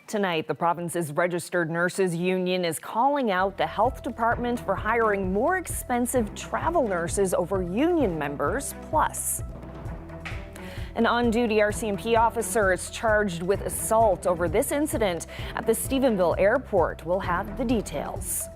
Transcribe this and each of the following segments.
Tonight, the province's registered nurses union is calling out the health department for hiring more expensive travel nurses over union members. Plus, an on-duty RCMP officer is charged with assault over this incident at the Stephenville airport. We'll have the details.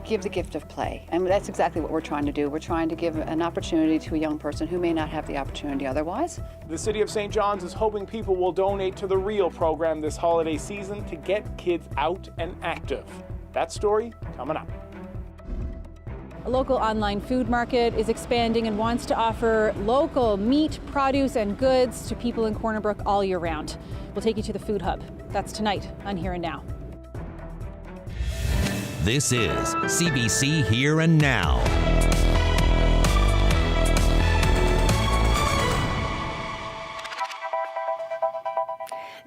Give the gift of play. And that's exactly what we're trying to do. We're trying to give an opportunity to a young person who may not have the opportunity otherwise. The City of St. John's is hoping people will donate to the REAL program this holiday season to get kids out and active. That story coming up. A local online food market is expanding and wants to offer local meat, produce and goods to people in Corner Brook all year round. We'll take you to the food hub. That's tonight on Here and Now. This is CBC Here and Now.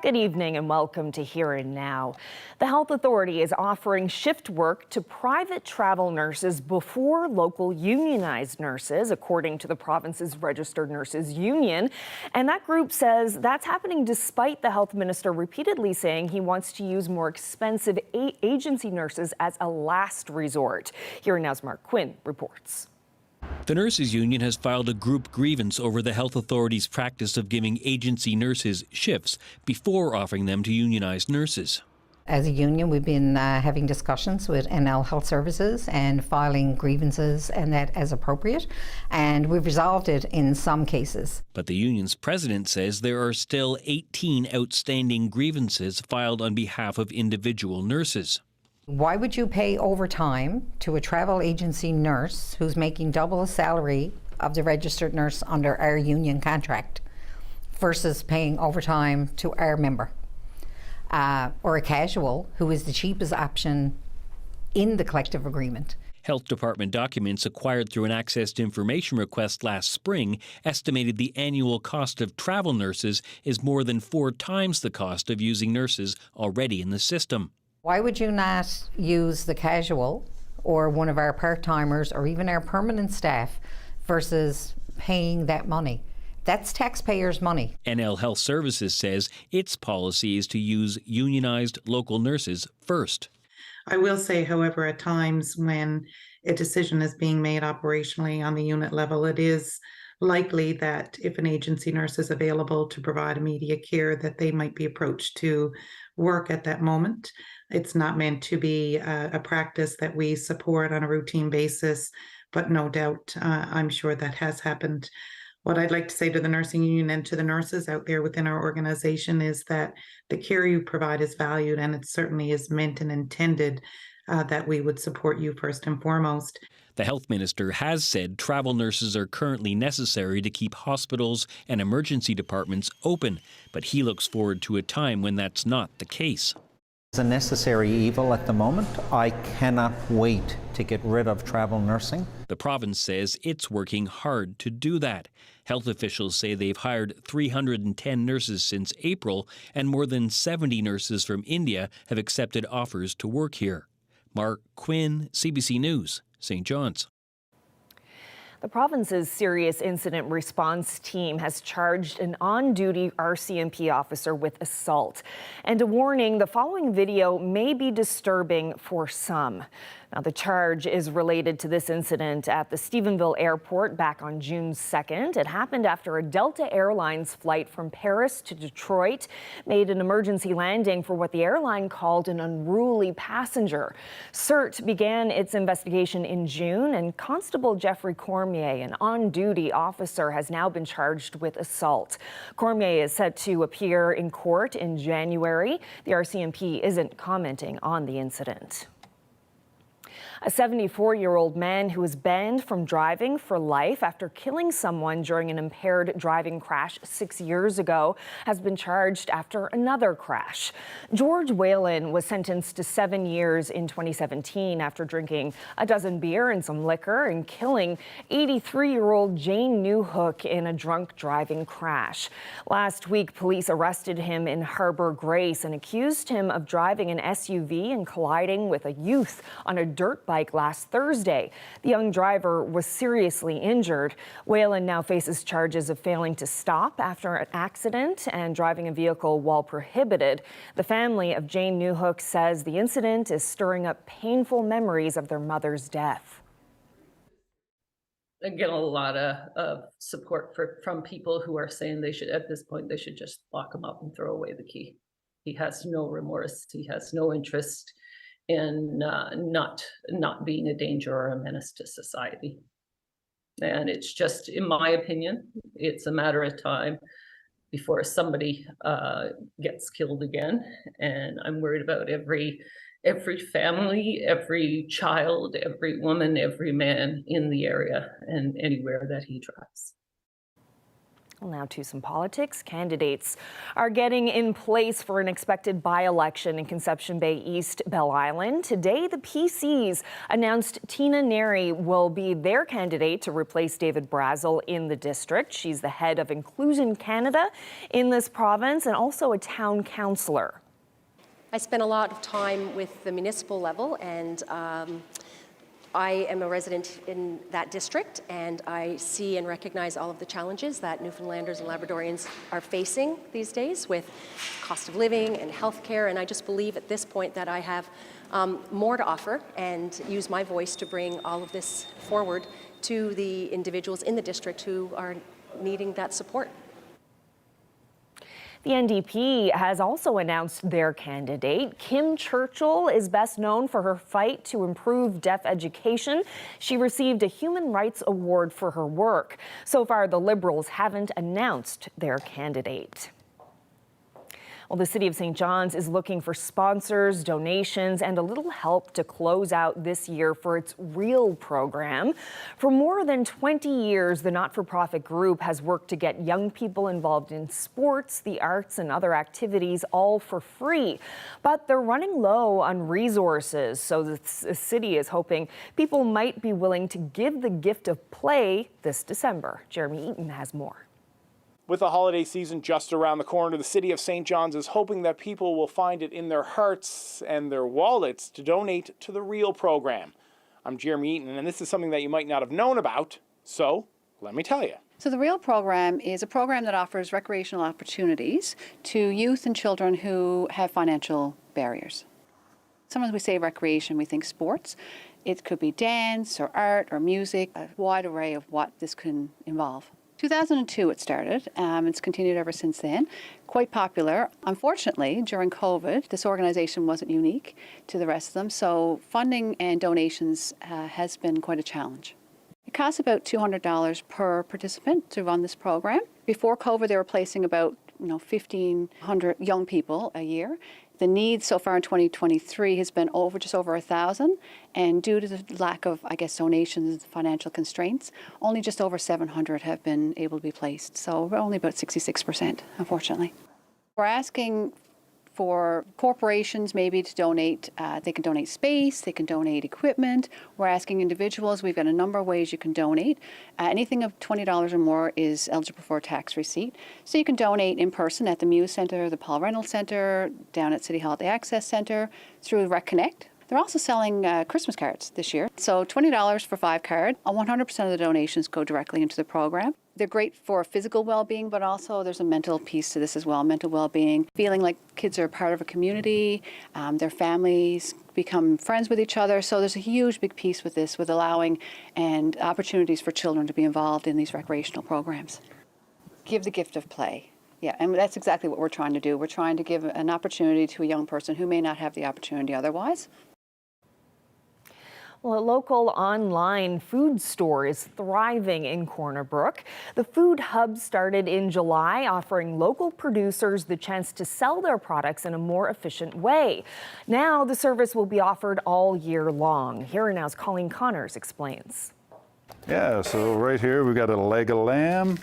Good evening and welcome to Here and Now. The Health Authority is offering shift work to private travel nurses before local unionized nurses, according to the province's Registered Nurses Union. And that group says that's happening despite the health minister repeatedly saying he wants to use more expensive agency nurses as a last resort. Here and Now's Mark Quinn reports. The Nurses Union has filed a group grievance over the Health Authority's practice of giving agency nurses shifts before offering them to unionized nurses. As a union, we've been having discussions with NL Health Services and filing grievances and that as appropriate, and we've resolved it in some cases. But the union's president says there are still 18 outstanding grievances filed on behalf of individual nurses. Why would you pay overtime to a travel agency nurse who's making double the salary of the registered nurse under our union contract versus paying overtime to our member? Or a casual who is the cheapest option in the collective agreement. Health Department documents acquired through an access to information request last spring estimated the annual cost of travel nurses is more than 4 times the cost of using nurses already in the system. Why would you not use the casual or one of our part-timers or even our permanent staff versus paying that money? That's taxpayers' money. NL Health Services says its policy is to use unionized local nurses first. I will say, however, at times when a decision is being made operationally on the unit level, it is likely that if an agency nurse is available to provide immediate care, that they might be approached to work at that moment. It's not meant to be a practice that we support on a routine basis, but no doubt, I'm sure that has happened. What I'd like to say to the nursing union and to the nurses out there within our organization is that the care you provide is valued, and it certainly is meant and intended that we would support you first and foremost. The health minister has said travel nurses are currently necessary to keep hospitals and emergency departments open, but he looks forward to a time when that's not the case. It's a necessary evil at the moment. I cannot wait to get rid of travel nursing. The province says it's working hard to do that. Health officials say they've hired 310 nurses since April, and more than 70 nurses from India have accepted offers to work here. Mark Quinn, CBC News, St. John's. The province's serious incident response team has charged an on-duty RCMP officer with assault. And a warning, the following video may be disturbing for some. Now, the charge is related to this incident at the Stephenville airport back on June 2nd. It happened after a Delta Airlines flight from Paris to Detroit made an emergency landing for what the airline called an unruly passenger. CERT began its investigation in June, and Constable Jeffrey Cormier, an on-duty officer, has now been charged with assault. Cormier is set to appear in court in January. The RCMP isn't commenting on the incident. A 74-year-old man who was banned from driving for life after killing someone during an impaired driving crash 6 years ago has been charged after another crash. George Whalen was sentenced to 7 years in 2017 after drinking a dozen beer and some liquor and killing 83-year-old Jane Newhook in a drunk driving crash. Last week, police arrested him in Harbour Grace and accused him of driving an SUV and colliding with a youth on a dirt bike bike last Thursday. The young driver was seriously injured. Whalen now faces charges of failing to stop after an accident and driving a vehicle while prohibited. The family of Jane Newhook says the incident is stirring up painful memories of their mother's death. I get a lot of support from people who are saying they should, at this point, they should just lock him up and throw away the key. He has no remorse. He has no interest in not being a danger or a menace to society. And it's just, in my opinion, it's a matter of time before somebody gets killed again. And I'm worried about every family, every child, every woman, every man in the area and anywhere that he drives. Well, now to some politics. Candidates are getting in place for an expected by-election in Conception Bay East, Bell Island. Today, the PCs announced Tina Neri will be their candidate to replace David Brazel in the district. She's the head of Inclusion Canada in this province and also a town councillor. I spent a lot of time with the municipal level, and I am a resident in that district, and I see and recognize all of the challenges that Newfoundlanders and Labradorians are facing these days with cost of living and healthcare. And I just believe at this point that I have more to offer and use my voice to bring all of this forward to the individuals in the district who are needing that support. The NDP has also announced their candidate. Kim Churchill is best known for her fight to improve deaf education. She received a Human Rights Award for her work. So far, the Liberals haven't announced their candidate. Well, the City of St. John's is looking for sponsors, donations, and a little help to close out this year for its REAL program. For more than 20 years, the not-for-profit group has worked to get young people involved in sports, the arts, and other activities, all for free. But they're running low on resources, so the city is hoping people might be willing to give the gift of play this December. Jeremy Eaton has more. With the holiday season just around the corner, the City of St. John's is hoping that people will find it in their hearts and their wallets to donate to the REAL program. I'm Jeremy Eaton, and this is something that you might not have known about, so let me tell you. So the REAL program is a program that offers recreational opportunities to youth and children who have financial barriers. Sometimes we say recreation, we think sports. It could be dance or art or music, a wide array of what this can involve. 2002 it started, it's continued ever since then. Quite popular. Unfortunately, during COVID, this organization wasn't unique to the rest of them, so funding and donations has been quite a challenge. It costs about $200 per participant to run this program. Before COVID, they were placing about 1,500 young people a year. The need so far in 2023 has been just over 1,000, and due to the lack of, donations and financial constraints, only just over 700 have been able to be placed. So we're only about 66%, unfortunately. We're asking for corporations maybe to donate. They can donate space, they can donate equipment. We're asking individuals, we've got a number of ways you can donate. Anything of $20 or more is eligible for a tax receipt. So you can donate in person at the Muse Centre, the Paul Reynolds Centre, down at City Hall at the Access Centre, through Rec Connect. They're also selling Christmas cards this year. So $20 for 5 cards. 100% of the donations go directly into the program. They're great for physical well-being, but also there's a mental piece to this as well, mental well-being. Feeling like kids are part of a community, their families become friends with each other. So there's a huge big piece with this, with allowing and opportunities for children to be involved in these recreational programs. Give the gift of play. Yeah, and that's exactly what we're trying to do. We're trying to give an opportunity to a young person who may not have the opportunity otherwise. Well, a local online food store is thriving in Corner Brook. The food hub started in July, offering local producers the chance to sell their products in a more efficient way. Now the service will be offered all year long. Here Now's Colleen Connors explains. Yeah, so right here we've got a leg of lamb,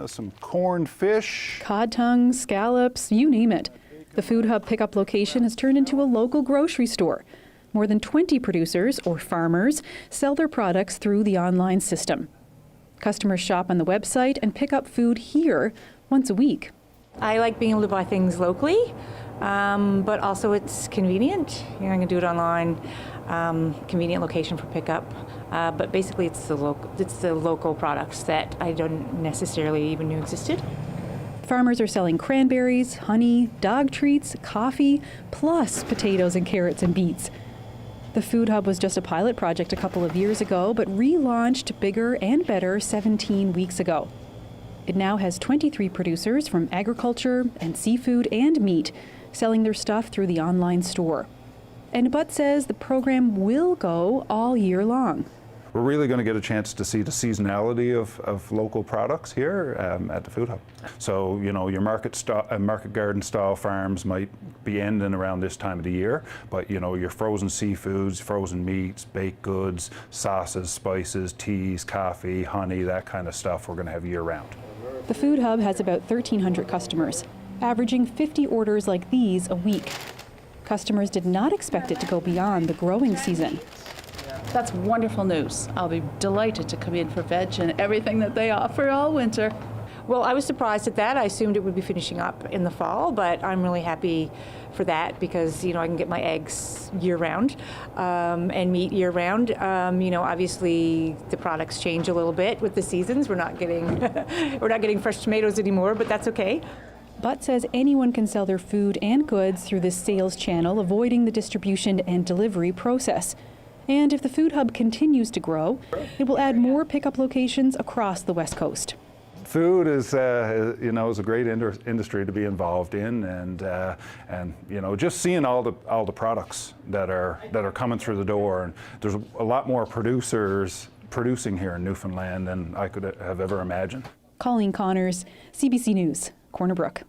some corned fish, cod tongues, scallops, you name it. The food hub pickup location has turned into a local grocery store. More than 20 producers or farmers sell their products through the online system. Customers shop on the website and pick up food here once a week. I like being able to buy things locally but also it's convenient. You know, I can do it online, convenient location for pickup. But basically, it's the local products that I don't necessarily even knew existed. Farmers are selling cranberries, honey, dog treats, coffee, plus potatoes and carrots and beets. The food hub was just a pilot project a couple of years ago, but relaunched bigger and better 17 weeks ago. It now has 23 producers from agriculture and seafood and meat selling their stuff through the online store. And Butt says the program will go all year long. We're really going to get a chance to see the seasonality of local products here at the food hub. So, you know, your market garden style farms might be ending around this time of the year, but you know, your frozen seafoods, frozen meats, baked goods, sauces, spices, teas, coffee, honey, that kind of stuff we're going to have year round. The food hub has about 1,300 customers, averaging 50 orders like these a week. Customers did not expect it to go beyond the growing season. That's wonderful news. I'll be delighted to come in for veg and everything that they offer all winter. Well, I was surprised at that. I assumed it would be finishing up in the fall, but I'm really happy for that because, you know, I can get my eggs year-round and meat year-round. You know, obviously the products change a little bit with the seasons. We're not getting fresh tomatoes anymore, but that's okay. Butt says anyone can sell their food and goods through this sales channel, avoiding the distribution and delivery process. And if the food hub continues to grow, it will add more pickup locations across the West Coast. Food is, you know, is a great industry to be involved in, and you know, just seeing all the products that are coming through the door, and there's a lot more producers producing here in Newfoundland than I could have ever imagined. Colleen Connors, CBC News, Corner Brook.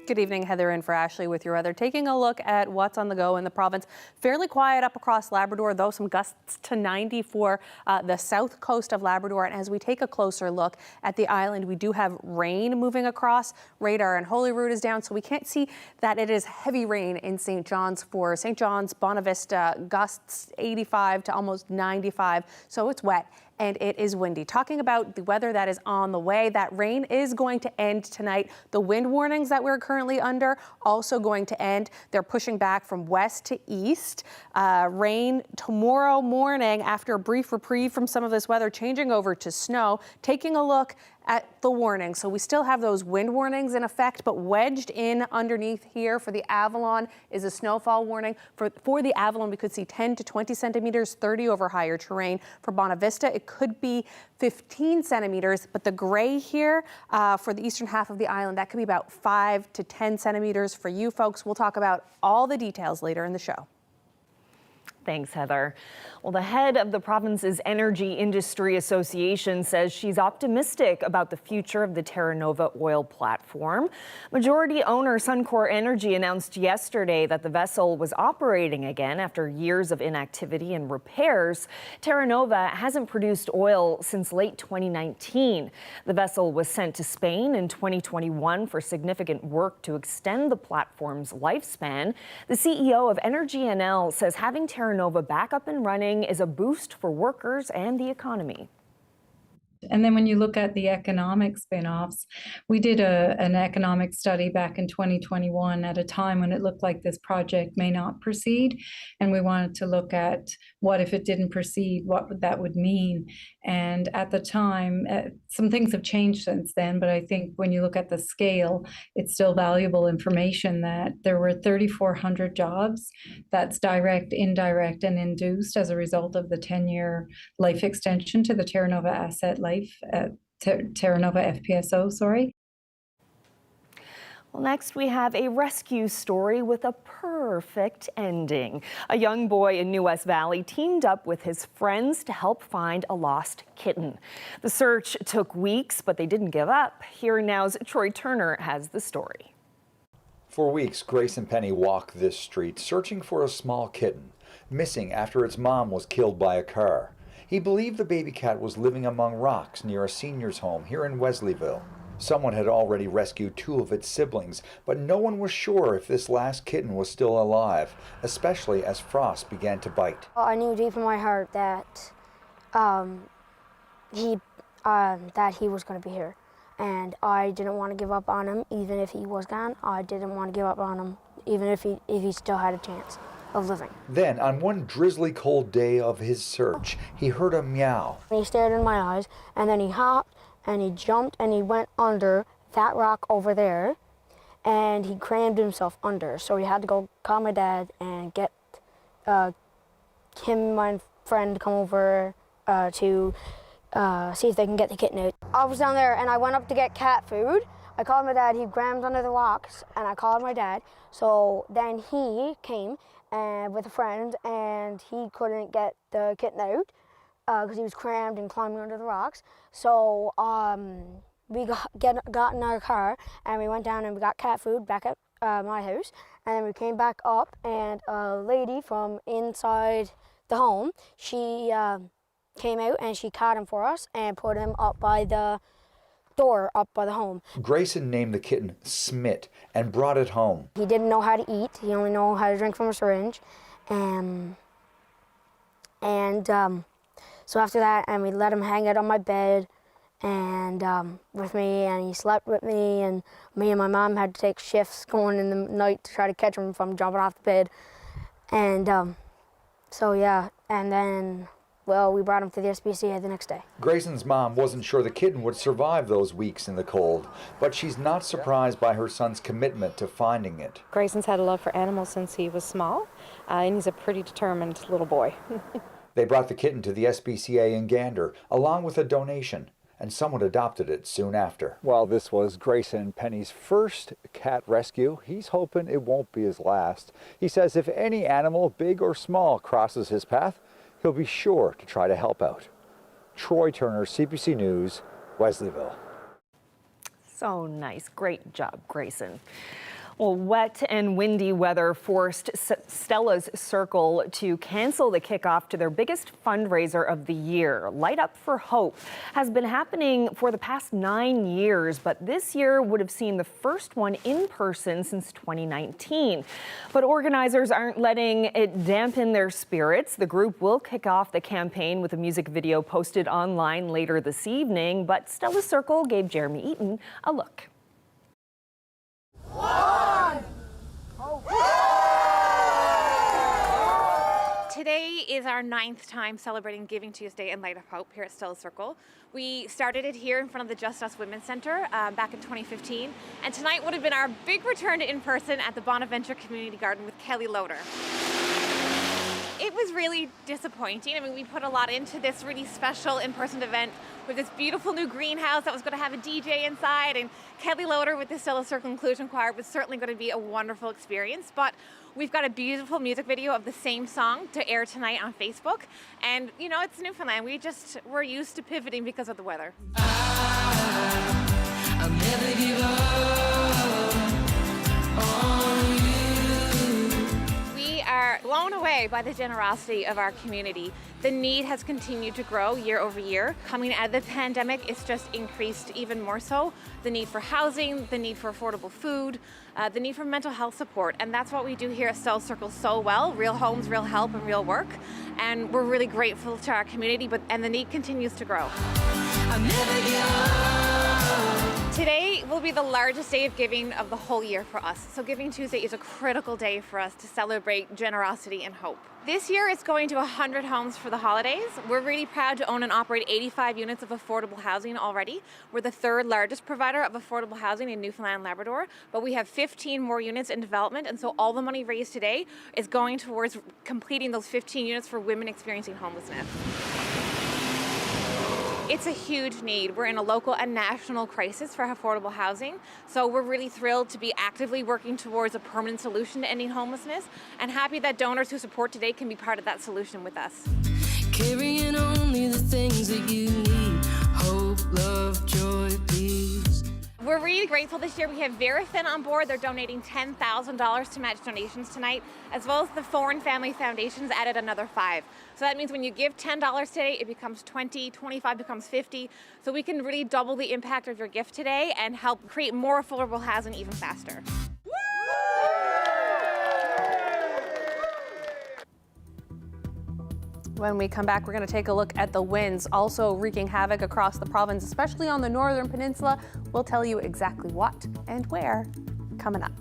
Good evening, Heather in for Ashley with your weather. Taking a look at what's on the go in the province. Fairly quiet up across Labrador, though some gusts to 90 for the south coast of Labrador. And as we take a closer look at the island, we do have rain moving across. Radar and Holyrood is down, so we can't see that it is heavy rain in St. John's. For St. John's, Bonavista, gusts 85 to almost 95, so it's wet. And it is windy. Talking about the weather that is on the way, that rain is going to end tonight. The wind warnings that we're currently under also going to end. They're pushing back from west to east. Rain tomorrow morning after a brief reprieve from some of this weather, changing over to snow. Taking a look at the warning. So we still have those wind warnings in effect, but wedged in underneath here for the Avalon is a snowfall warning. For the Avalon, we could see 10 to 20 centimeters, 30 over higher terrain. For Bonavista, it could be 15 centimeters, but the gray here for the eastern half of the island, that could be about 5 to 10 centimeters for you folks. We'll talk about all the details later in the show. Thanks, Heather. Well, the head of the province's Energy Industry Association says she's optimistic about the future of the Terra Nova oil platform. Majority owner Suncor Energy announced yesterday that the vessel was operating again after years of inactivity and repairs. Terra Nova hasn't produced oil since late 2019. The vessel was sent to Spain in 2021 for significant work to extend the platform's lifespan. The CEO of Energy NL says having Terra Nova back up and running is a boost for workers and the economy. And then when you look at the economic spin-offs, we did an economic study back in 2021 at a time when it looked like this project may not proceed. And we wanted to look at what if it didn't proceed, what that would mean. And at the time, some things have changed since then, but I think when you look at the scale, it's still valuable information that there were 3,400 jobs. That's direct, indirect, and induced as a result of the 10-year life extension to the Terra Nova asset life, Terra Nova FPSO, sorry. Well, next we have a rescue story with a perfect ending. A young boy in New West Valley teamed up with his friends to help find a lost kitten. The search took weeks, but they didn't give up. Here Now's Troy Turner has the story. For weeks, Grace and Penny walked this street searching for a small kitten, missing after its mom was killed by a car. He believed the baby cat was living among rocks near a senior's home here in Wesleyville. Someone had already rescued 2 of its siblings, but no one was sure if this last kitten was still alive, especially as frost began to bite. I knew deep in my heart that I that he was going to be here. And I didn't want to give up on him, even if he was gone. I didn't want to give up on him, even if he still had a chance of living. Then, on one drizzly cold day of his search, he heard a meow. He stared in my eyes, and then he hopped, and he jumped, and he went under that rock over there, and he crammed himself under. So we had to go call my dad and get him and my friend to come over to see if they can get the kitten out. I was down there, and I went up to get cat food. I called my dad, he crammed under the rocks, and I called my dad. So then he came with a friend, and he couldn't get the kitten out because he was crammed and climbing under the rocks. So we got in our car, and we went down and we got cat food back at my house. And then we came back up, and a lady from inside the home, she came out and she caught him for us and put him up by the door up by the home. Grayson named the kitten Smit and brought it home. He didn't know how to eat. He only knew how to drink from a syringe. So after that, and we let him hang out on my bed and with me, and he slept with me, and me and my mom had to take shifts going in the night to try to catch him from jumping off the bed. And so yeah, and then well, we brought him to the SPCA the next day. Grayson's mom wasn't sure the kitten would survive those weeks in the cold, but she's not surprised by her son's commitment to finding it. Grayson's had a love for animals since he was small, and he's a pretty determined little boy. They brought the kitten to the SPCA in Gander, along with a donation, and someone adopted it soon after. Well, this was Grayson Penny's first cat rescue. He's hoping it won't be his last. He says if any animal, big or small, crosses his path, he'll be sure to try to help out. Troy Turner, CBC News, Wesleyville. So nice. Great job, Grayson. Well, wet and windy weather forced Stella's Circle to cancel the kickoff to their biggest fundraiser of the year. Light Up for Hope has been happening for the past 9 years, but this year would have seen the first one in person since 2019. But organizers aren't letting it dampen their spirits. The group will kick off the campaign with a music video posted online later this evening, but Stella's Circle gave Jeremy Eaton a look. Today is our 9th time celebrating Giving Tuesday and Light of Hope here at Stella's Circle. We started it here in front of the Just Us Women's Center back in 2015, and tonight would have been our big return to in-person at the Bonaventure Community Garden with Kelly Loader. It was really disappointing. I mean, we put a lot into this really special in-person event with this beautiful new greenhouse that was going to have a DJ inside, and Kelly Loader with the Stella's Circle Inclusion Choir was certainly going to be a wonderful experience. But we've got a beautiful music video of the same song to air tonight on Facebook. And, you know, it's Newfoundland. We're used to pivoting because of the weather. I'll never give up on you. We are blown away by the generosity of our community. The need has continued to grow year over year. Coming out of the pandemic, it's just increased even more so. The need for housing, the need for affordable food, the need for mental health support. And that's what we do here at Stella's Circle so well. Real homes, real help, and real work. And we're really grateful to our community, and the need continues to grow. Today will be the largest day of giving of the whole year for us. So Giving Tuesday is a critical day for us to celebrate generosity and hope. This year it's going to 100 homes for the holidays. We're really proud to own and operate 85 units of affordable housing already. We're the 3rd largest provider of affordable housing in Newfoundland and Labrador, but we have 15 more units in development, and so all the money raised today is going towards completing those 15 units for women experiencing homelessness. It's a huge need. We're in a local and national crisis for affordable housing, so we're really thrilled to be actively working towards a permanent solution to ending homelessness, and happy that donors who support today can be part of that solution with us. Carrying only the things that you need, hope, love, joy, peace. We're really grateful this year. We have Verifin on board. They're donating $10,000 to match donations tonight, as well as the Foreign Family Foundation's added another $5. So that means when you give $10 today, it becomes $20, $25 becomes $50. So we can really double the impact of your gift today and help create more affordable housing even faster. When we come back, we're going to take a look at the winds also wreaking havoc across the province, especially on the northern peninsula. We'll tell you exactly what and where coming up.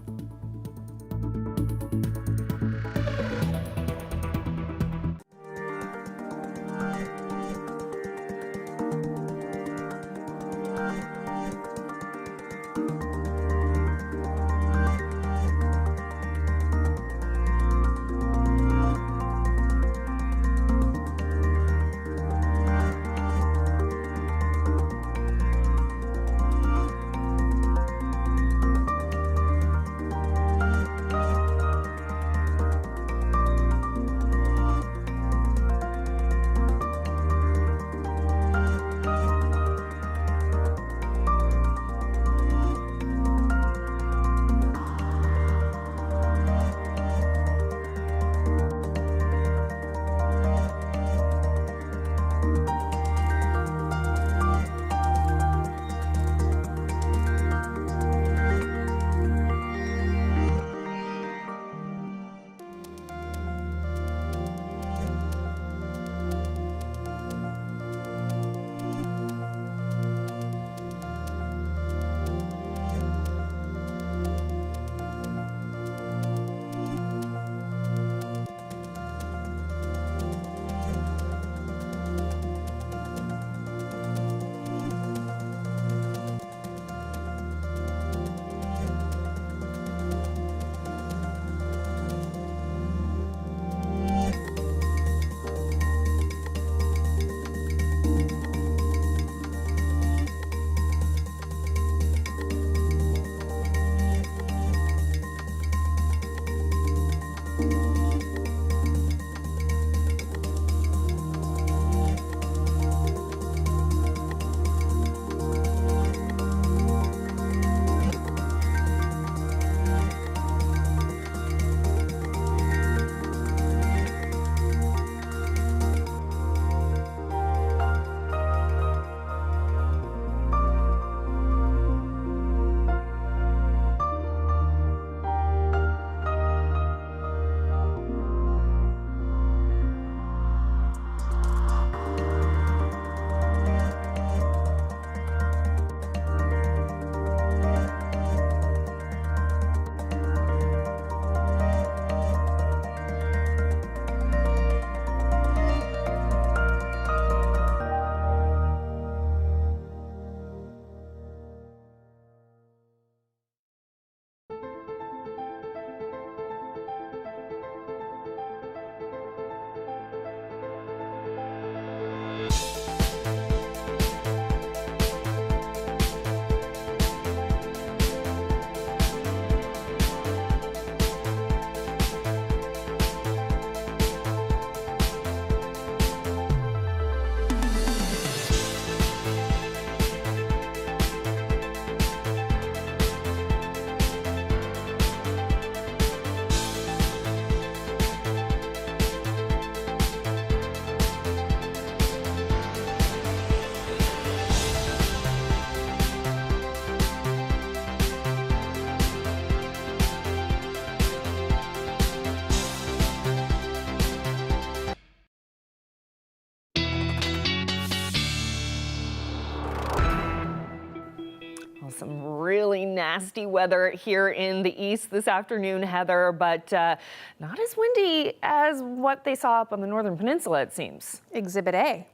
Some really nasty weather here in the east this afternoon, Heather, but not as windy as what they saw up on the northern peninsula, it seems. Exhibit A.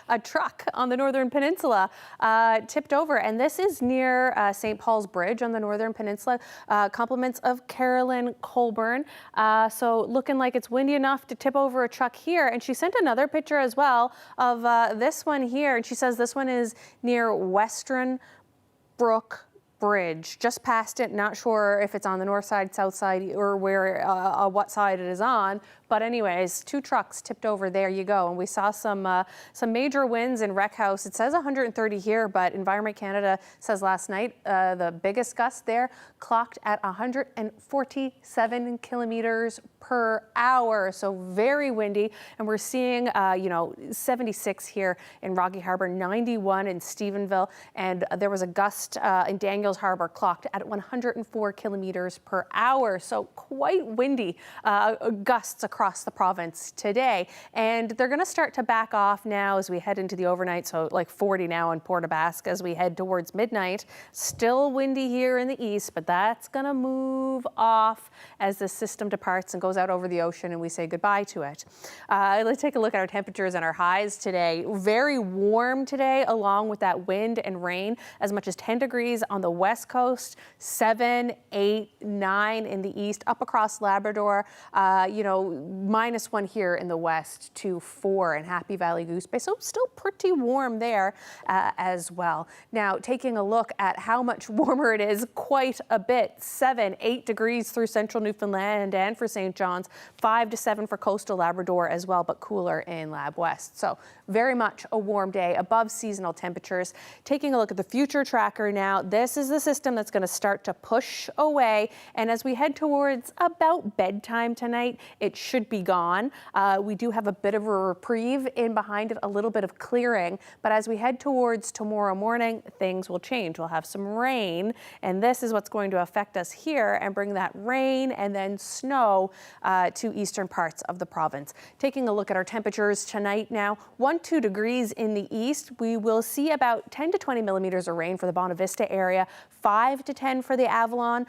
A truck on the northern peninsula tipped over, and this is near St. Paul's Bridge on the northern peninsula. Compliments of Carolyn Colburn. So looking like it's windy enough to tip over a truck here. And she sent another picture as well of this one here, and she says this one is near Western Brook Bridge, just past it. Not sure if it's on the north side, south side, or where, what side it is on. But anyways, two trucks tipped over. There you go. And we saw some major winds in Wreck House. It says 130 here, but Environment Canada says last night the biggest gust there clocked at 147 kilometers per hour. So very windy. And we're seeing 76 here in Rocky Harbour, 91 in Stephenville, and there was a gust in Daniel Ingalls Harbor clocked at 104 kilometers per hour. So quite windy gusts across the province today. And they're going to start to back off now as we head into the overnight. So like 40 now in Port aux Basques as we head towards midnight. Still windy here in the east, but that's going to move off as the system departs and goes out over the ocean and we say goodbye to it. Let's take a look at our temperatures and our highs today. Very warm today, along with that wind and rain, as much as 10 degrees on the west coast, 7, 8, 9 in the east, up across Labrador, -1 here in the west to 4 in Happy Valley Goose Bay. So still pretty warm there as well. Now, taking a look at how much warmer it is, quite a bit. 7, 8 degrees through central Newfoundland and for St. John's, 5 to 7 for coastal Labrador as well, but cooler in Lab West. So very much a warm day, above seasonal temperatures. Taking a look at the future tracker now, this is the system that's going to start to push away. And as we head towards about bedtime tonight, it should be gone. We do have a bit of a reprieve in behind it, a little bit of clearing. But as we head towards tomorrow morning, things will change. We'll have some rain, and this is what's going to affect us here and bring that rain and then snow to eastern parts of the province. Taking a look at our temperatures tonight now, 1-2 degrees in the east. We will see about 10 to 20 millimeters of rain for the Bonavista Vista area, 5 to 10 for the Avalon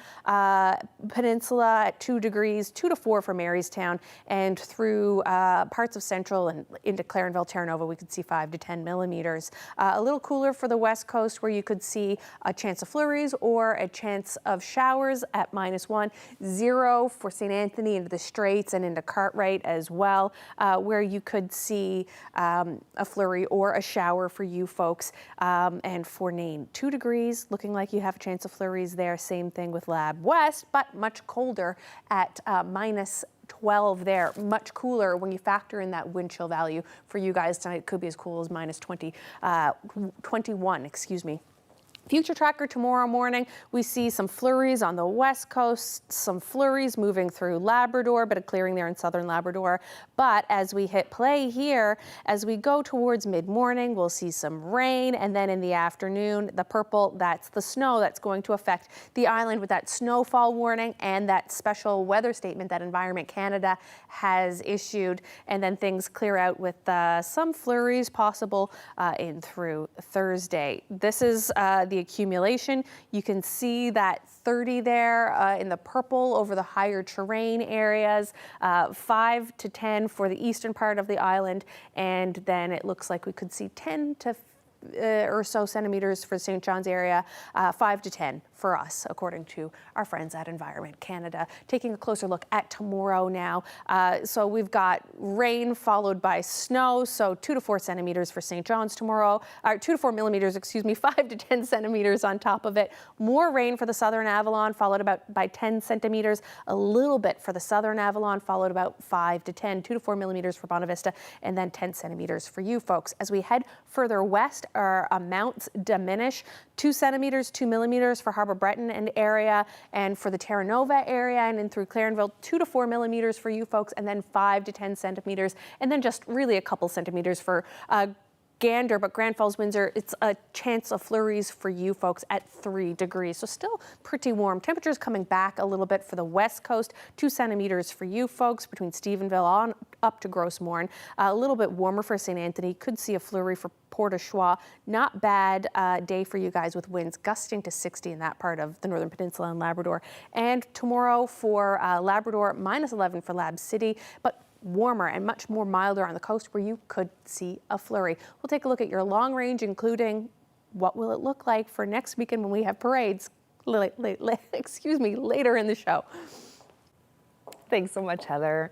Peninsula at 2 degrees, 2 to 4 for Marystown, and through parts of central and into Clarenville, Terra Nova, we could see 5 to 10 millimeters. A little cooler for the west coast where you could see a chance of flurries or a chance of showers at -1, 0 for St. Anthony into the Straits and into Cartwright as well, where you could see a flurry or a shower for you folks. And for Nain, 2 degrees, looking like you have a chance of flurries there. Same thing with Lab West, but much colder at -12 there. Much cooler when you factor in that wind chill value for you guys tonight. It could be as cool as -21, excuse me. Future tracker tomorrow morning, we see some flurries on the west coast, some flurries moving through Labrador, but a clearing there in southern Labrador. But as we hit play here, as we go towards mid-morning, we'll see some rain, and then in the afternoon, the purple, that's the snow that's going to affect the island with that snowfall warning and that special weather statement that Environment Canada has issued. And then things clear out with some flurries possible in through Thursday. This is the accumulation. You can see that 30 there in the purple over the higher terrain areas, 5 to 10 for the eastern part of the island, and then it looks like we could see 10 to or so centimeters for St. John's area, 5 to 10 for us, according to our friends at Environment Canada. Taking a closer look at tomorrow now. So we've got rain followed by snow, so 2 to 4 centimeters for St. John's tomorrow, or 2 to 4 millimeters, excuse me, 5 to 10 centimeters on top of it. More rain for the southern Avalon, followed by 10 centimeters. A little bit for the southern Avalon, followed about 5 to 10, 2 to 4 millimeters for Bonavista, and then 10 centimeters for you folks. As we head further west, our amounts diminish. 2 centimeters, 2 millimeters for Harbour Breton and area, and for the Terra Nova area and in through Clarenville, 2 to 4 millimeters for you folks, and then 5 to 10 centimeters, and then just really a couple centimeters for Gander, but Grand Falls, Windsor, it's a chance of flurries for you folks at 3 degrees. So still pretty warm. Temperatures coming back a little bit for the west coast, 2 centimeters for you folks between Stephenville on up to Gros Morne. A little bit warmer for St. Anthony. Could see a flurry for Port aux Choix. Not bad day for you guys with winds gusting to 60 in that part of the Northern Peninsula and Labrador. And tomorrow for Labrador, -11 for Lab City, but warmer and much more milder on the coast where you could see a flurry. We'll take a look at your long range, including what will it look like for next weekend when we have parades, later in the show. Thanks so much, Heather.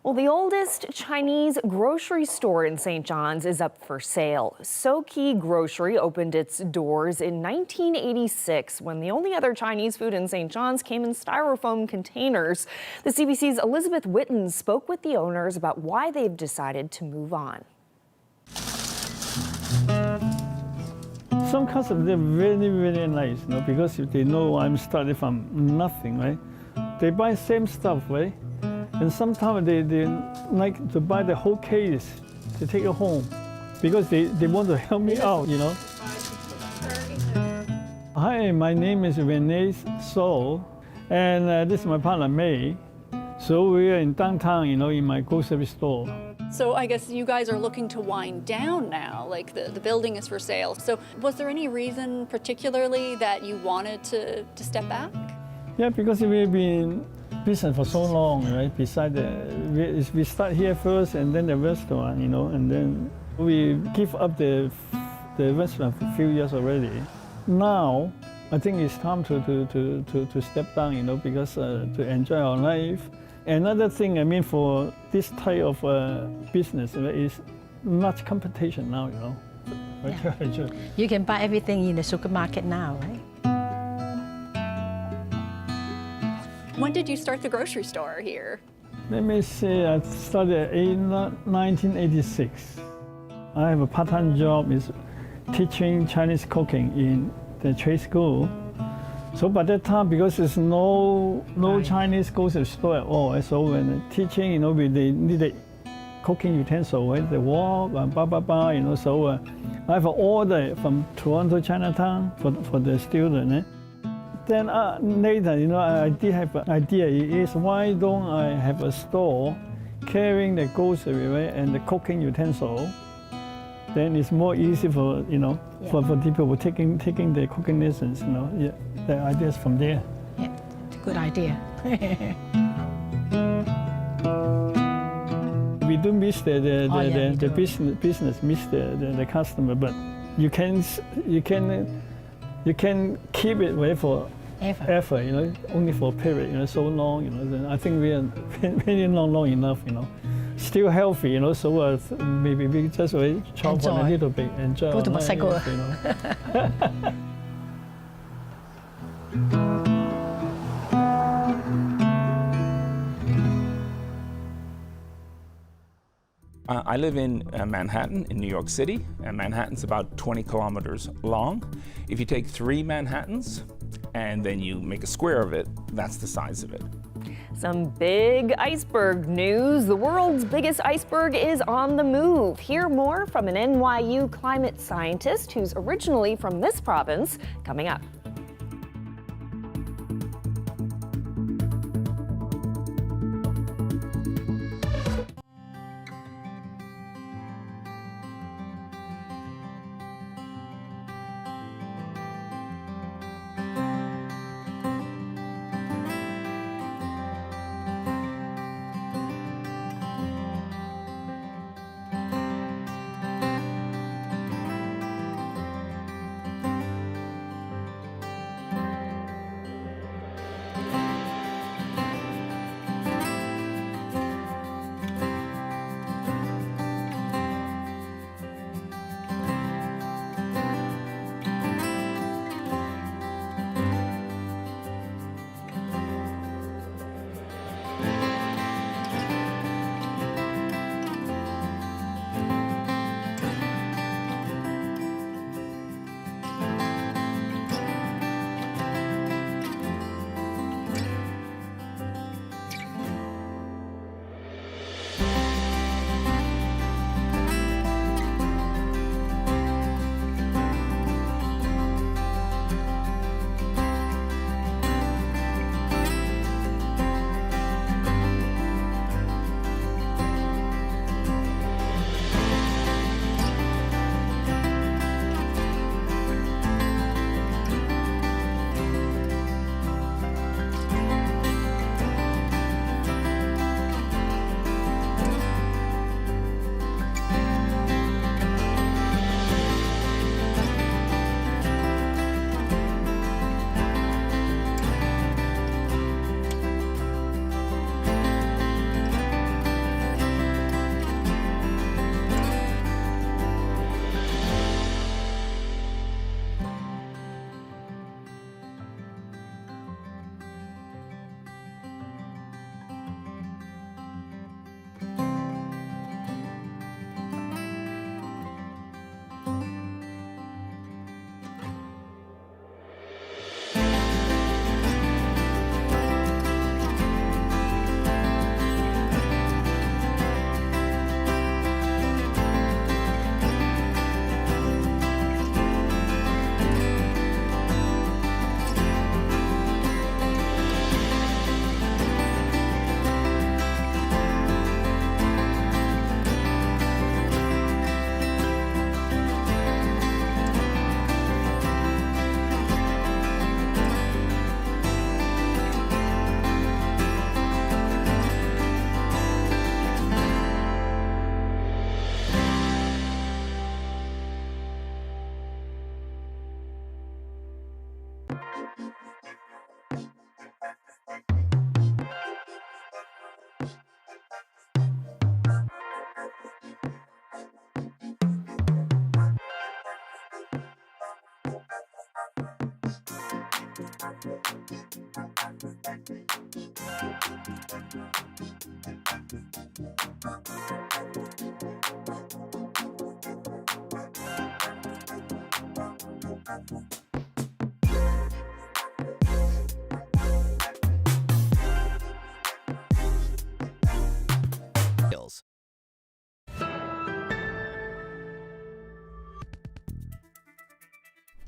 Well, the oldest Chinese grocery store in St. John's is up for sale. Soki Grocery opened its doors in 1986 when the only other Chinese food in St. John's came in styrofoam containers. The CBC's Elizabeth Witten spoke with the owners about why they've decided to move on. Some customers, they're really, really nice, because if they know I'm starting from nothing, right? They buy same stuff, right? And sometimes they like to buy the whole case to take it home because they want to help me out, Hi, my name is Renee So, and this is my partner May. So we are in downtown, in my grocery store. So I guess you guys are looking to wind down now, like the building is for sale. So was there any reason particularly that you wanted to step back? Yeah, because we've been business for so long, right? Besides, we start here first and then the restaurant, and then we give up the restaurant for a few years already. Now, I think it's time to step down, because to enjoy our life. Another thing, for this type of business, is much competition now, Yeah. You can buy everything in the supermarket now, right? When did you start the grocery store here? Let me see, I started in 1986. I have a part-time job is teaching Chinese cooking in the trade school. So by that time, because there's no Chinese grocery store at all, so when teaching, they needed cooking utensil, right? The wok and so I have an order from Toronto, Chinatown for the student. Then later, I did have an idea is why don't I have a store carrying the grocery, right, and the cooking utensil. Then it's more easy for for people who taking the cooking lessons. Yeah, the ideas from there. Yeah, it's a good idea. We do miss the business, miss the customer, but you can keep it away for ever, only for a period, so long, then I think we are very long enough, Still healthy, so maybe we just chop on a little bit, enjoy. Go to Massago. I live in Manhattan, in New York City, and Manhattan's about 20 kilometers long. If you take 3 Manhattans and then you make a square of it, that's the size of it. Some big iceberg news. The world's biggest iceberg is on the move. Hear more from an NYU climate scientist who's originally from this province, coming up.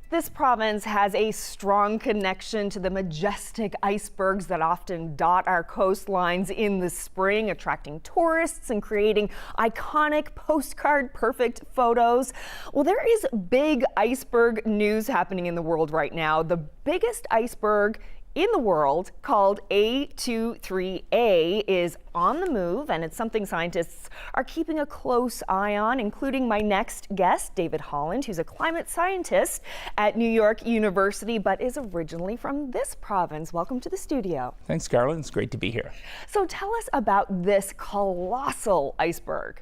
This province has a strong connection to the majestic icebergs that often dot our coastlines in the spring, attracting tourists and creating iconic postcard-perfect photos. Well, there is big iceberg news happening in the world right now. The biggest iceberg in the world, called A23A, is on the move, and it's something scientists are keeping a close eye on, including my next guest, David Holland, who's a climate scientist at New York University, but is originally from this province. Welcome to the studio. Thanks, Carolyn. It's great to be here. So tell us about this colossal iceberg.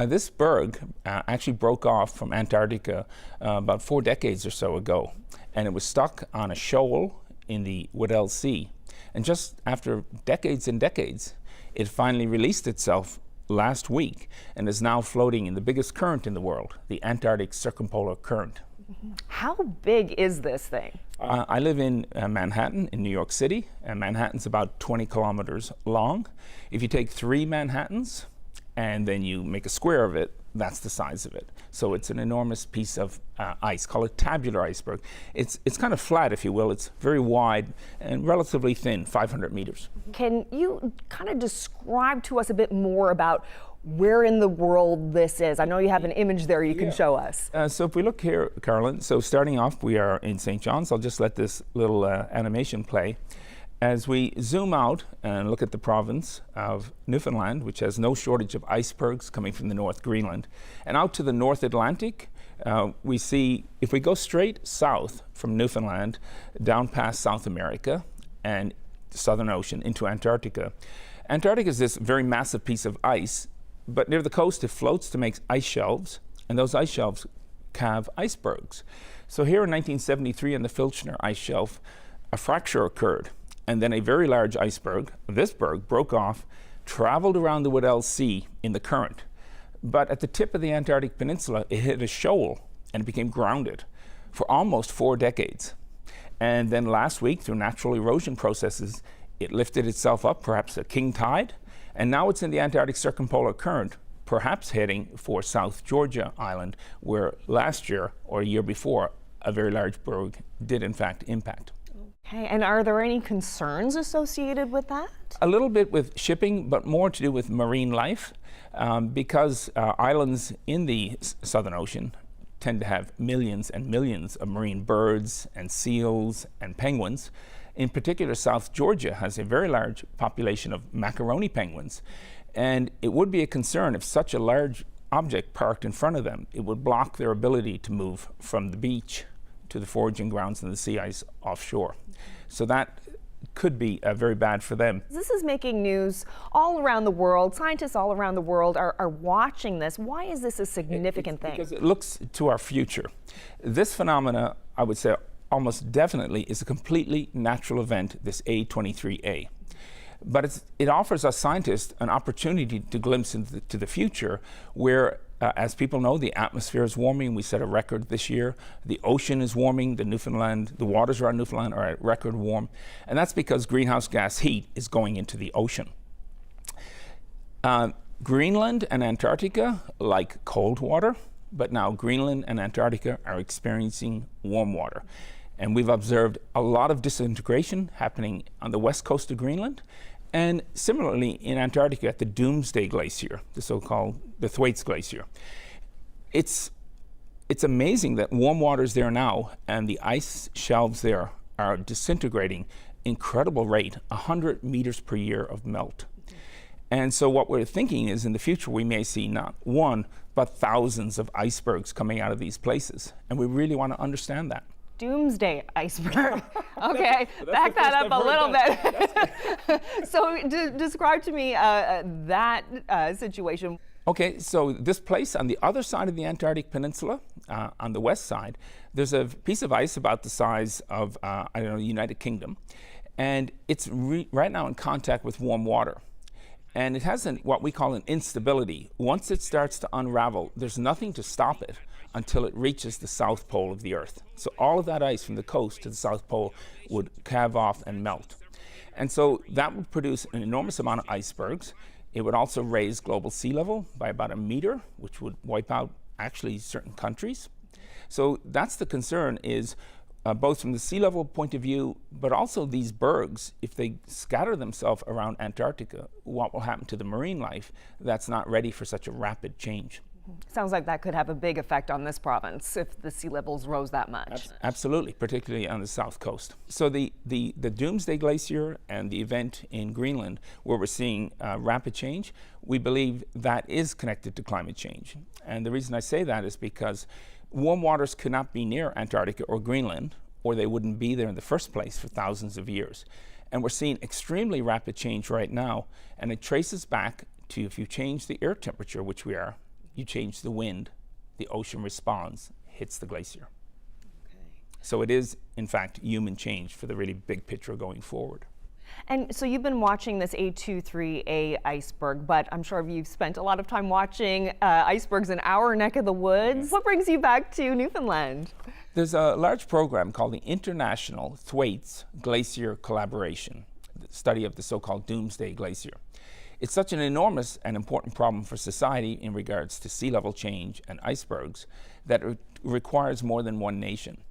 This berg actually broke off from Antarctica about 4 decades or so ago, and it was stuck on a shoal in the Weddell Sea. And just after decades and decades, it finally released itself last week and is now floating in the biggest current in the world, the Antarctic Circumpolar Current. How big is this thing? I live in Manhattan, in New York City, and Manhattan's about 20 kilometers long. If you take 3 Manhattans and then you make a square of it, that's the size of it. So it's an enormous piece of ice, called a tabular iceberg. It's kind of flat, if you will. It's very wide and relatively thin, 500 meters. Can you kind of describe to us a bit more about where in the world this is? I know you have an image there you can show us. So if we look here, Carolyn, so starting off, we are in St. John's. I'll just let this little animation play. As we zoom out and look at the province of Newfoundland, which has no shortage of icebergs coming from the North Greenland, and out to the North Atlantic, we see, if we go straight south from Newfoundland, down past South America and the Southern Ocean into Antarctica. Antarctica is this very massive piece of ice, but near the coast it floats to make ice shelves, and those ice shelves calve icebergs. So here in 1973 on the Filchner ice shelf, a fracture occurred. And then a very large iceberg, this berg, broke off, traveled around the Weddell Sea in the current. But at the tip of the Antarctic Peninsula, it hit a shoal and it became grounded for almost 4 decades. And then last week, through natural erosion processes, it lifted itself up, perhaps a king tide, and now it's in the Antarctic Circumpolar Current, perhaps heading for South Georgia Island, where last year or a year before, a very large berg did in fact impact. Okay, and are there any concerns associated with that? A little bit with shipping, but more to do with marine life, because islands in the Southern Ocean tend to have millions and millions of marine birds and seals and penguins. In particular, South Georgia has a very large population of macaroni penguins, and it would be a concern if such a large object parked in front of them, it would block their ability to move from the beach to the foraging grounds and the sea ice offshore. So that could be very bad for them. This is making news all around the world. Scientists all around the world are watching this. Why is this a significant thing? Because it looks to our future. This phenomena, I would say, almost definitely is a completely natural event, this A23A. But it offers us scientists an opportunity to glimpse into the future where, as people know, the atmosphere is warming. We set a record this year. The ocean is warming. The waters around Newfoundland are at record warm. And that's because greenhouse gas heat is going into the ocean. Greenland and Antarctica like cold water, but now Greenland and Antarctica are experiencing warm water. And we've observed a lot of disintegration happening on the west coast of Greenland, and similarly in Antarctica at the Doomsday Glacier, the so-called the Thwaites Glacier. It's amazing that warm water is there now, and the ice shelves there are disintegrating incredible rate, 100 meters per year of melt. And so what we're thinking is in the future we may see not one, but thousands of icebergs coming out of these places. And we really want to understand that. Doomsday iceberg. Okay, back that up a little bit. So describe to me that situation. Okay, so this place on the other side of the Antarctic Peninsula, on the west side, there's a piece of ice about the size of, I don't know, the United Kingdom. And it's right now in contact with warm water. And it has what we call an instability. Once it starts to unravel, there's nothing to stop it until it reaches the south pole of the Earth. So all of that ice from the coast to the south pole would calve off and melt. And so that would produce an enormous amount of icebergs. It would also raise global sea level by about 1 meter, which would wipe out actually certain countries. So that's the concern, is both from the sea level point of view, but also these bergs, if they scatter themselves around Antarctica, what will happen to the marine life that's not ready for such a rapid change? Sounds like that could have a big effect on this province if the sea levels rose that much. Absolutely, particularly on the south coast. So the Doomsday Glacier and the event in Greenland, where we're seeing rapid change, we believe that is connected to climate change. And the reason I say that is because warm waters could not be near Antarctica or Greenland, or they wouldn't be there in the first place for thousands of years. And we're seeing extremely rapid change right now, and it traces back to, if you change the air temperature, which we are, you change the wind, the ocean responds, hits the glacier. Okay. So it is, in fact, human change for the really big picture going forward. And so you've been watching this A23A iceberg, but I'm sure you've spent a lot of time watching icebergs in our neck of the woods. Yes. What brings you back to Newfoundland? There's a large program called the International Thwaites Glacier Collaboration, the study of the so-called Doomsday Glacier. It's such an enormous and important problem for society in regards to sea level change and icebergs that it requires more than one nation.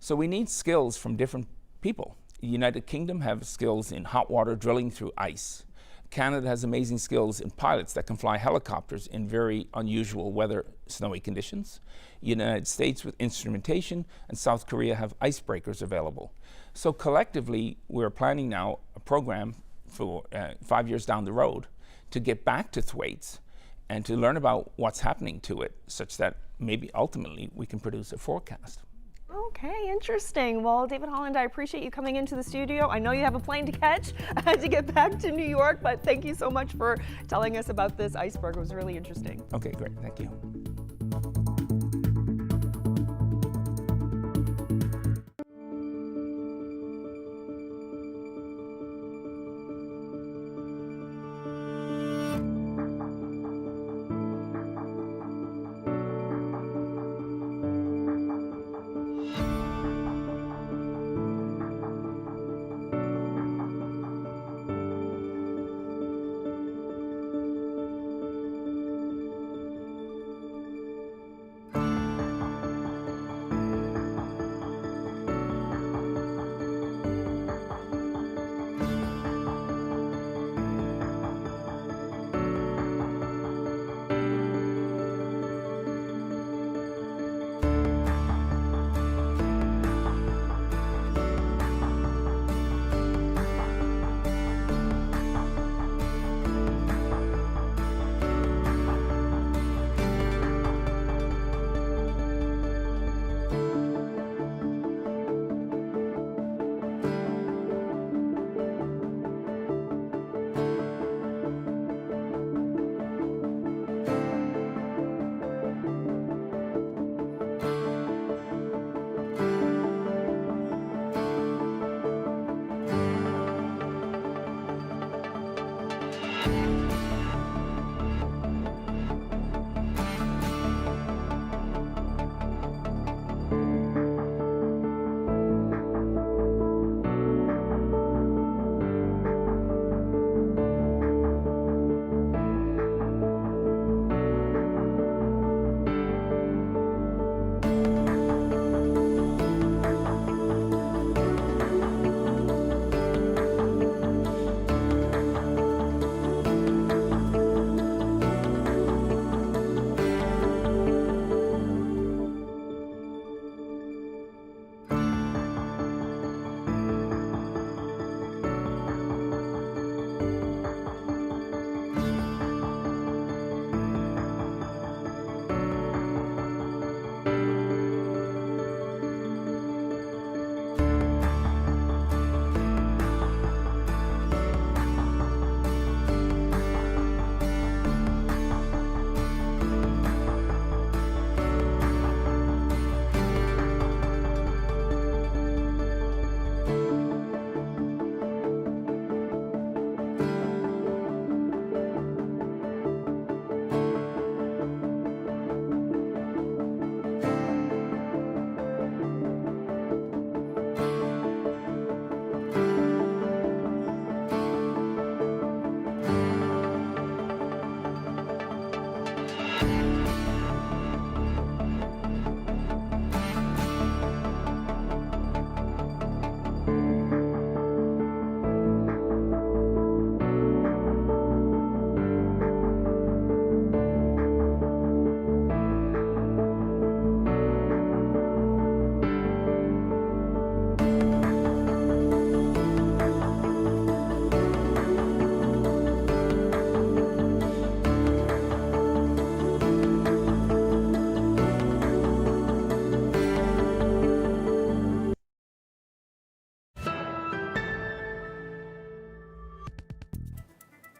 So we need skills from different people. The United Kingdom have skills in hot water drilling through ice. Canada has amazing skills in pilots that can fly helicopters in very unusual weather, snowy conditions. United States with instrumentation, and South Korea have icebreakers available. So collectively, we're planning now a program for 5 years down the road to get back to Thwaites and to learn about what's happening to it, such that maybe ultimately we can produce a forecast. Okay, interesting. Well, David Holland, I appreciate you coming into the studio. I know you have a plane to catch to get back to New York, but thank you so much for telling us about this iceberg. It was really interesting. Okay, great. Thank you.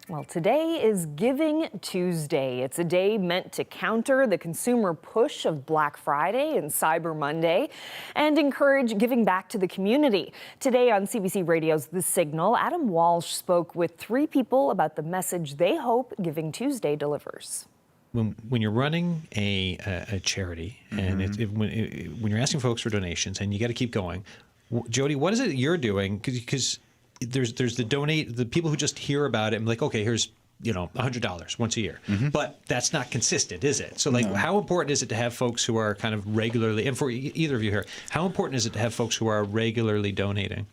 Well, today is Giving Tuesday. It's a day meant to counter the consumer push of Black Friday and Cyber Monday and encourage giving back to the community. Today on CBC Radio's The Signal, Adam Walsh spoke with 3 people about the message they hope Giving Tuesday delivers. When you're running a charity and when you're asking folks for donations and you got to keep going, Jody, what is it you're doing? Because there's the people who just hear about it and like, okay, here's $100 once a year, but that's not consistent, is it? So like, how important is it to have folks who are kind of regularly, and for either of you here, how important is it to have folks who are regularly donating?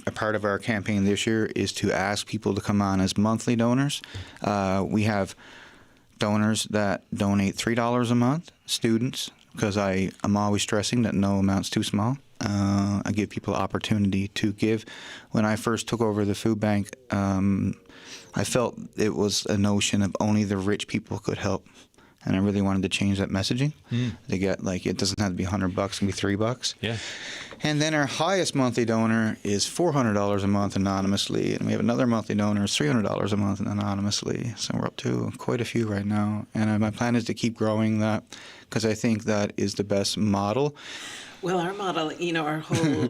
A part of our campaign this year is to ask people to come on as monthly donors. We have donors that donate $3 a month, students, because I'm always stressing that no amount's too small. I give people opportunity to give. When I first took over the food bank, I felt it was a notion of only the rich people could help. And I really wanted to change that messaging. To get, like, it doesn't have to be $100, it can be $3. Yeah. And then our highest monthly donor is $400 a month anonymously, and we have another monthly donor is $300 a month anonymously. So we're up to quite a few right now, and my plan is to keep growing that because I think that is the best model. Well, our model, our whole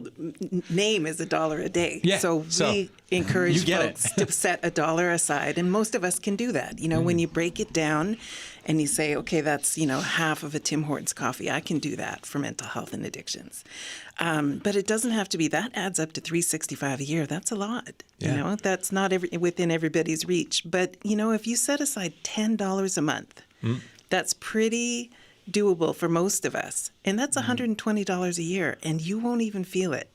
name is $1 a day. Yeah, so we encourage folks to set $1 aside, and most of us can do that. When you break it down and you say, okay, that's, half of a Tim Hortons coffee, I can do that for mental health and addictions. But it doesn't have to be. That adds up to $365 a year. That's a lot. Yeah. That's not within everybody's reach. But, if you set aside $10 a month, that's pretty doable for most of us. And that's $120 a year, and you won't even feel it.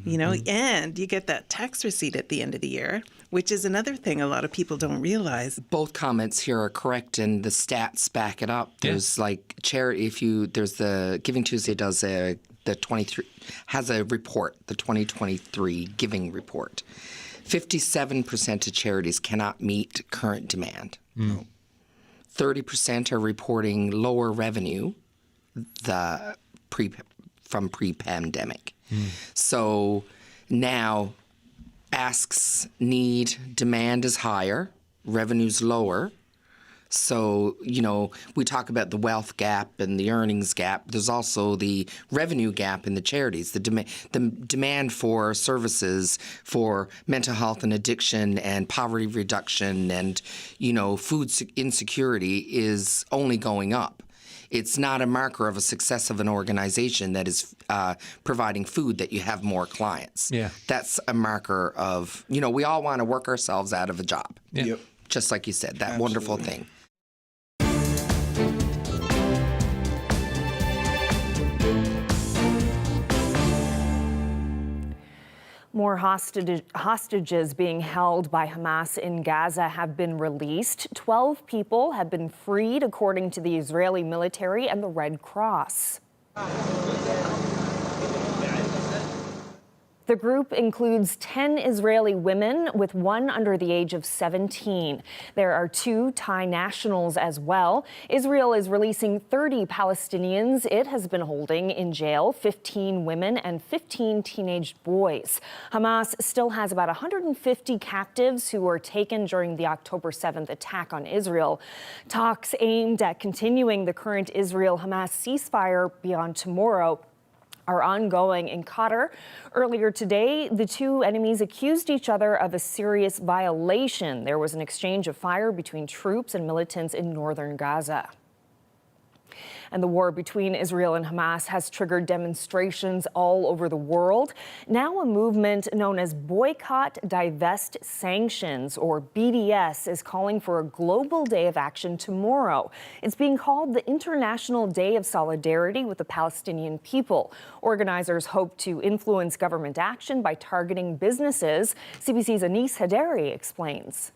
And you get that tax receipt at the end of the year, which is another thing a lot of people don't realize. Both comments here are correct, and the stats back it up. There's like charity. There's the Giving Tuesday does has a report, the 2023 Giving Report. 57% of charities cannot meet current demand. 30% are reporting lower revenue from pre-pandemic. So now asks need, demand is higher, revenue's lower. So, we talk about the wealth gap and the earnings gap. There's also the revenue gap in the charities. The demand for services for mental health and addiction and poverty reduction and, food insecurity is only going up. It's not a marker of a success of an organization that is providing food that you have more clients. Yeah. That's a marker of, we all want to work ourselves out of a job. Yeah. Yep. Just like you said, that Absolutely. wonderful thing. More hostages being held by Hamas in Gaza have been released. 12 people have been freed, according to the Israeli military and the Red Cross. The group includes 10 Israeli women, with one under the age of 17. There are 2 Thai nationals as well. Israel is releasing 30 Palestinians it has been holding in jail, 15 women and 15 teenage boys. Hamas still has about 150 captives who were taken during the October 7th attack on Israel. Talks aimed at continuing the current Israel-Hamas ceasefire beyond tomorrow are ongoing in Qatar. Earlier today, the 2 enemies accused each other of a serious violation. There was an exchange of fire between troops and militants in northern Gaza. And the war between Israel and Hamas has triggered demonstrations all over the world. Now a movement known as Boycott, Divest, Sanctions, or BDS, is calling for a global day of action tomorrow. It's being called the International Day of Solidarity with the Palestinian people. Organizers hope to influence government action by targeting businesses. CBC's Anis Haderi explains.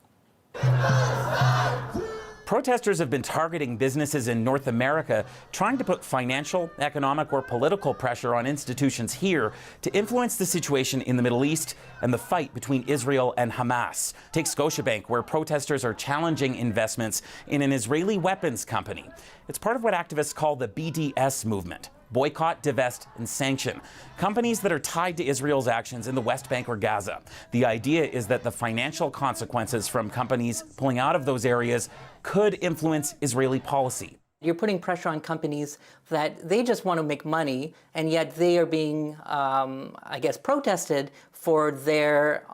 Protesters have been targeting businesses in North America, trying to put financial, economic, or political pressure on institutions here to influence the situation in the Middle East and the fight between Israel and Hamas. Take Scotiabank, where protesters are challenging investments in an Israeli weapons company. It's part of what activists call the BDS movement. boycott, divest, and sanction companies that are tied to Israel's actions in the West Bank or Gaza. The idea is that the financial consequences from companies pulling out of those areas could influence Israeli policy. You're putting pressure on companies that they just want to make money, and yet they are being, protested for their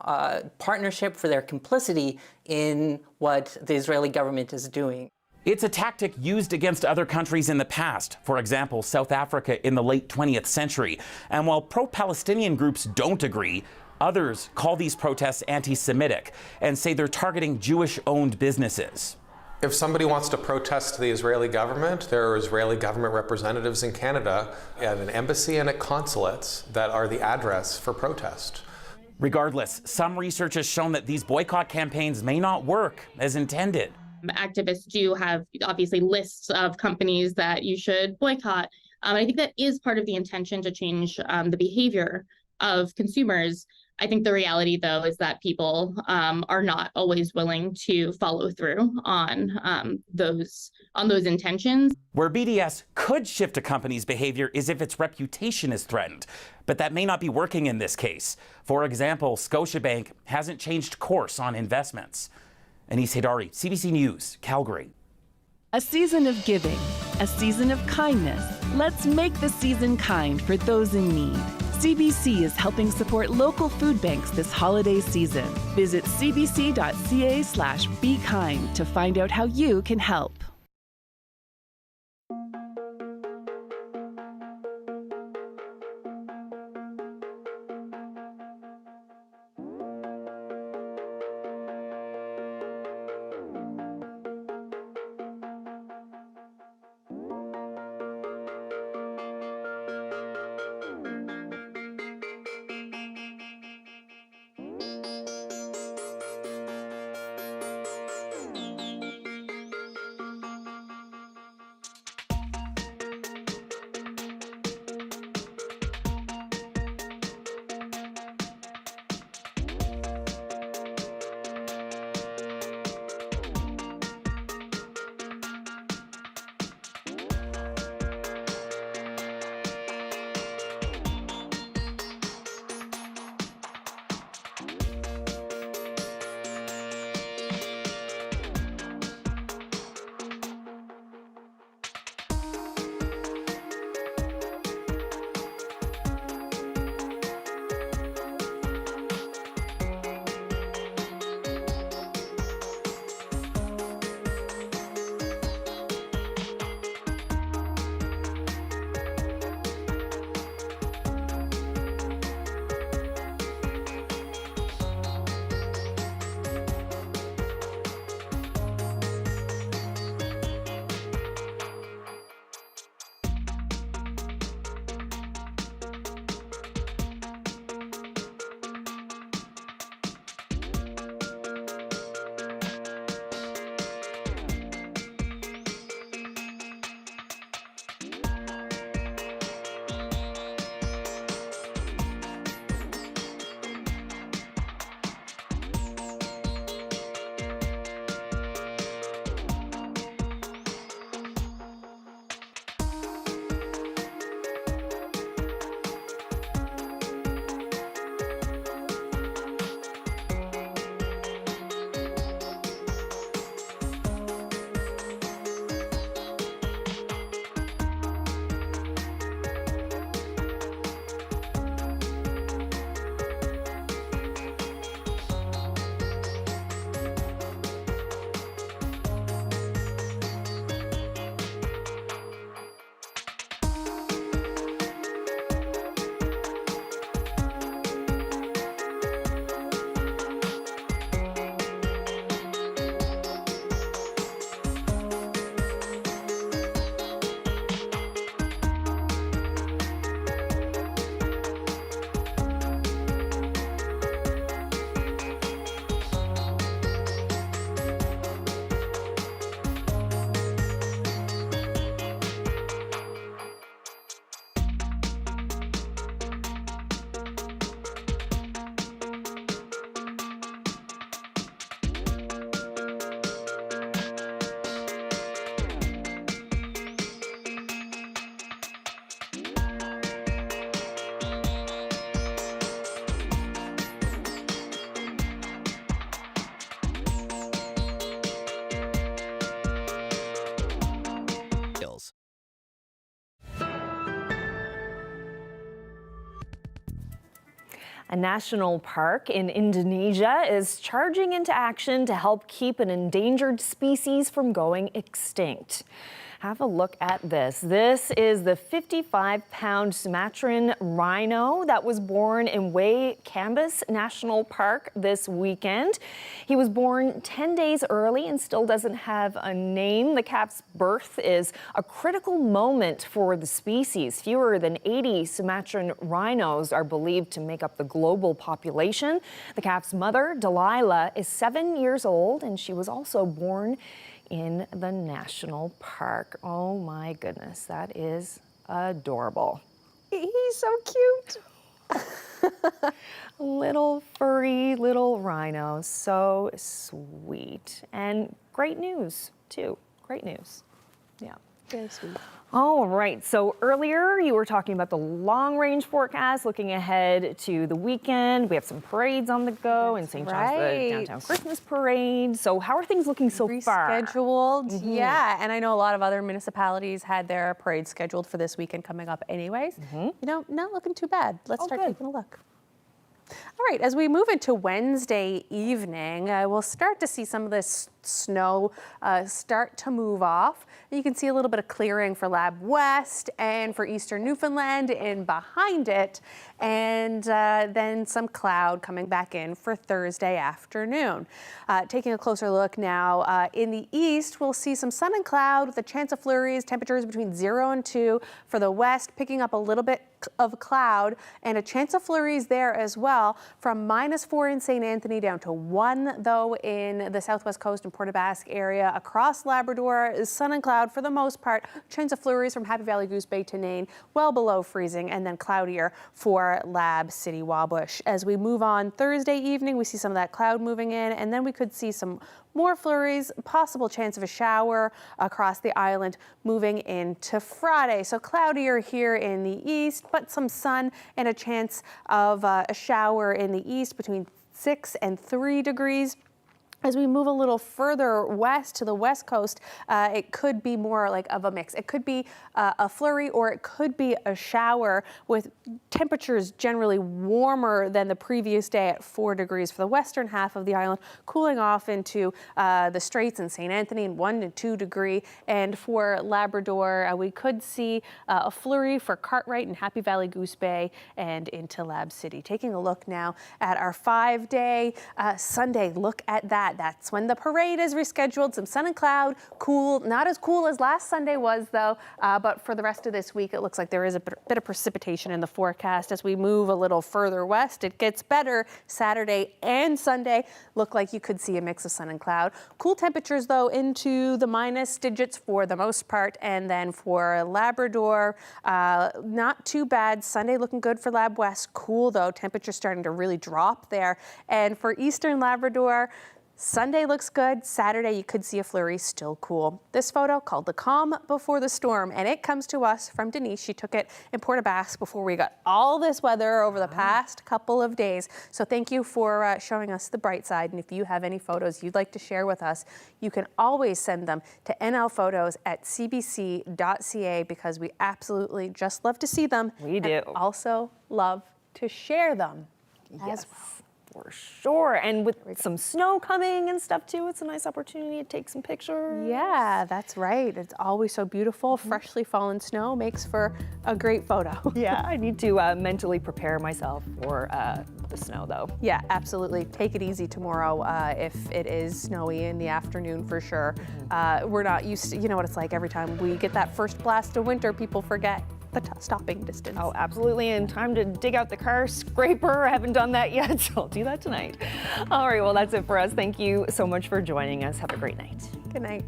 partnership, for their complicity in what the Israeli government is doing. It's a tactic used against other countries in the past, for example, South Africa in the late 20th century. And while pro-Palestinian groups don't agree, others call these protests anti-Semitic and say they're targeting Jewish-owned businesses. If somebody wants to protest the Israeli government, there are Israeli government representatives in Canada at an embassy and at consulates that are the address for protest. Regardless, some research has shown that these boycott campaigns may not work as intended. Activists do have obviously lists of companies that you should boycott. I think that is part of the intention to change the behavior of consumers. I think the reality, though, is that people are not always willing to follow through on those intentions. Where BDS could shift a company's behavior is if its reputation is threatened, but that may not be working in this case. For example, Scotiabank hasn't changed course on investments. Anis Haidari, CBC News, Calgary. A season of giving, a season of kindness. Let's make the season kind for those in need. CBC is helping support local food banks this holiday season. Visit cbc.ca/bekind to find out how you can help. A national park in Indonesia is charging into action to help keep an endangered species from going extinct. Have a look at this. This is the 55-pound Sumatran rhino that was born in Way Cambis National Park this weekend. He was born 10 days early and still doesn't have a name. The calf's birth is a critical moment for the species. Fewer than 80 Sumatran rhinos are believed to make up the global population. The calf's mother, Delilah, is 7 years old, and she was also born in the national park. Oh my goodness, that is adorable. He's so cute. Little furry little rhino, so sweet. And great news too, great news. Yeah. Very sweet. All right, so earlier you were talking about the long-range forecast, looking ahead to the weekend. We have some parades on the go in St. John's, the downtown Christmas parade. So how are things looking so far? Rescheduled, yeah. And I know a lot of other municipalities had their parades scheduled for this weekend coming up anyways. You know, not looking too bad. Let's start taking a look. All right, as we move into Wednesday evening, we'll start to see some of this snow start to move off. You can see a little bit of clearing for Lab West and for Eastern Newfoundland in behind it, and then some cloud coming back in for Thursday afternoon. Taking a closer look now, in the east, we'll see some sun and cloud with a chance of flurries, temperatures between 0 and 2. For the west, picking up a little bit of cloud and a chance of flurries there as well, from -4 in St. Anthony down to 1 though in the southwest coast and Port aux Basques area. Across Labrador is sun and cloud for the most part, chance of flurries from Happy Valley Goose Bay to Nain, well below freezing, and then cloudier for Lab City Wabush. As we move on Thursday evening, we see some of that cloud moving in, and then we could see some more flurries, possible chance of a shower across the island moving into Friday. So cloudier here in the east, but some sun and a chance of a shower in the east between 6 and 3 degrees. As we move a little further west to the west coast, it could be more like of a mix. It could be a flurry or it could be a shower with temperatures generally warmer than the previous day at 4 degrees for the western half of the island, cooling off into the Straits and St. Anthony in 1 to 2 degree. And for Labrador, we could see a flurry for Cartwright and Happy Valley Goose Bay and into Lab City. Taking a look now at our 5-day Sunday, look at that. That's when the parade is rescheduled. Some sun and cloud, cool, not as cool as last Sunday was though, but for the rest of this week, it looks like there is a bit of precipitation in the forecast. As we move a little further west, it gets better. Saturday and Sunday look like you could see a mix of sun and cloud. Cool temperatures though into the minus digits for the most part. And then for Labrador, not too bad. Sunday looking good for Lab West. Cool though, temperatures starting to really drop there. And for Eastern Labrador, Sunday looks good. Saturday, you could see a flurry, still cool. This photo called The Calm Before the Storm, and it comes to us from Denise. She took it in Port aux Basques before we got all this weather over the past couple of days. So thank you for showing us the bright side. And if you have any photos you'd like to share with us, you can always send them to nlphotos@cbc.ca because we absolutely just love to see them. We do. And also love to share them as well. For sure. And with some snow coming and stuff too, it's a nice opportunity to take some pictures. Yeah, that's right. It's always so beautiful. Freshly fallen snow makes for a great photo. Yeah, I need to mentally prepare myself for the snow though. Yeah, absolutely. Take it easy tomorrow if it is snowy in the afternoon for sure. We're not used to, you know what it's like every time we get that first blast of winter, people forget the stopping distance. Oh, absolutely. And time to dig out the car scraper. I haven't done that yet, so I'll do that tonight. All right, well, that's it for us. Thank you so much for joining us. Have a great night. Good night.